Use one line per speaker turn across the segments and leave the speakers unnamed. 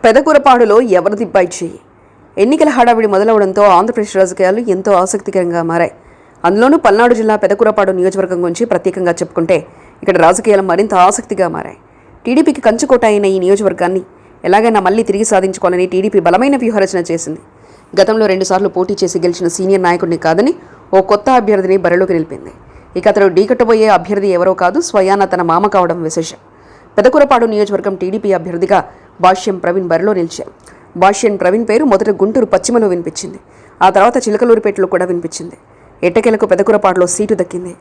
పెదకూరపాడులో ఎవరిది పై చేయి? ఎన్నికల హడావిడి మొదలవడంతో ఆంధ్రప్రదేశ్ రాజకీయాలు ఎంతో ఆసక్తికరంగా మారాయి. అందులోనూ పల్నాడు జిల్లా పెదకూరపాడు నియోజకవర్గం గురించి ప్రత్యేకంగా చెప్పుకుంటే ఇక్కడ రాజకీయాలు మరింత ఆసక్తిగా మారాయి. టీడీపీకి కంచుకోట అయిన ఈ నియోజకవర్గాన్ని ఎలాగైనా మళ్లీ తిరిగి సాధించుకోవాలని టీడీపీ బలమైన వ్యూహరచన చేసింది. గతంలో 2 సార్లు పోటీ చేసి గెలిచిన సీనియర్ నాయకుడిని కాదని ఓ కొత్త అభ్యర్థిని బరిలోకి నిలిపింది. ఇక అతను ఢీకట్టబోయే అభ్యర్థి ఎవరో కాదు, స్వయాన తన మామ కావడం విశేషం. పెదకూరపాడు నియోజకవర్గం టీడీపీ అభ్యర్థిగా భాష్యం ప్రవీణ్ బరిలో నిలిచారు. భాష్యం ప్రవీణ్ పేరు మొదట గుంటూరు పశ్చిమలో వినిపించింది. ఆ తర్వాత చిలకలూరిపేటలో కూడా వినిపించింది. ఎట్టకేలకు పెదకూరపాడులో సీటు దక్కింది.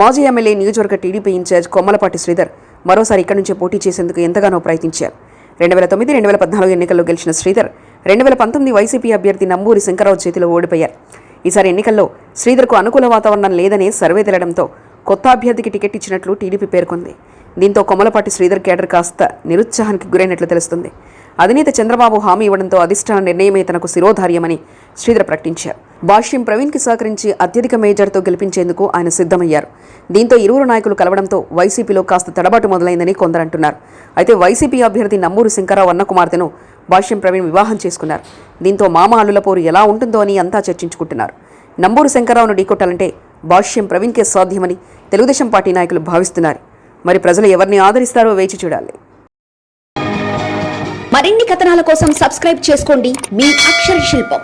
మాజీ ఎమ్మెల్యే నియోజకవర్గ టీడీపీ ఇన్ఛార్జ్ కొమ్మలపాటి శ్రీధర్ మరోసారి ఇక్కడి నుంచే పోటీ చేసేందుకు ఎంతగానో ప్రయత్నించారు. 2009, 2014 ఎన్నికల్లో గెలిచిన శ్రీధర్ 2019 వైసీపీ అభ్యర్థి నంబూరి శంకరరావు చేతిలో ఓడిపోయారు. ఈసారి ఎన్నికల్లో శ్రీధర్కు అనుకూల వాతావరణం లేదని సర్వే తెలడంతో కొత్త అభ్యర్థికి టికెట్ ఇచ్చినట్లు టీడీపీ పేర్కొంది. దీంతో కొమ్మలపాటి శ్రీధర్ కేడర్ కాస్త నిరుత్సాహానికి గురైనట్లు తెలుస్తుంది. అధినేత చంద్రబాబు హామీ ఇవ్వడంతో అధిష్టాన నిర్ణయమే తనకు శిరోధార్యమని శ్రీధర్ ప్రకటించారు. భాష్యం ప్రవీణ్కి సహకరించి అత్యధిక మేజర్తో గెలిపించేందుకు ఆయన సిద్ధమయ్యారు. దీంతో ఇరువురు నాయకులు కలవడంతో వైసీపీలో కాస్త తడబాటు మొదలైందని కొందరంటున్నారు. అయితే వైసీపీ అభ్యర్థి నంబూరి శంకరరావు అన్న కుమార్తెను భాష్యం ప్రవీణ్ వివాహం చేసుకున్నారు. దీంతో మామ అల్లుల పోరు ఎలా ఉంటుందో అని అంతా చర్చించుకుంటున్నారు. నంబూరి శంకరరావును ఢీకొట్టాలంటే భాష్యం ప్రవీణ్కే సాధ్యమని తెలుగుదేశం పార్టీ నాయకులు భావిస్తున్నారు. మరి ప్రజలు ఎవరిని ఆదరిస్తారో వేచి చూడాలి.
మరిన్ని కథనాల కోసం సబ్స్క్రైబ్ చేసుకోండి మీ అక్షర శిల్పం.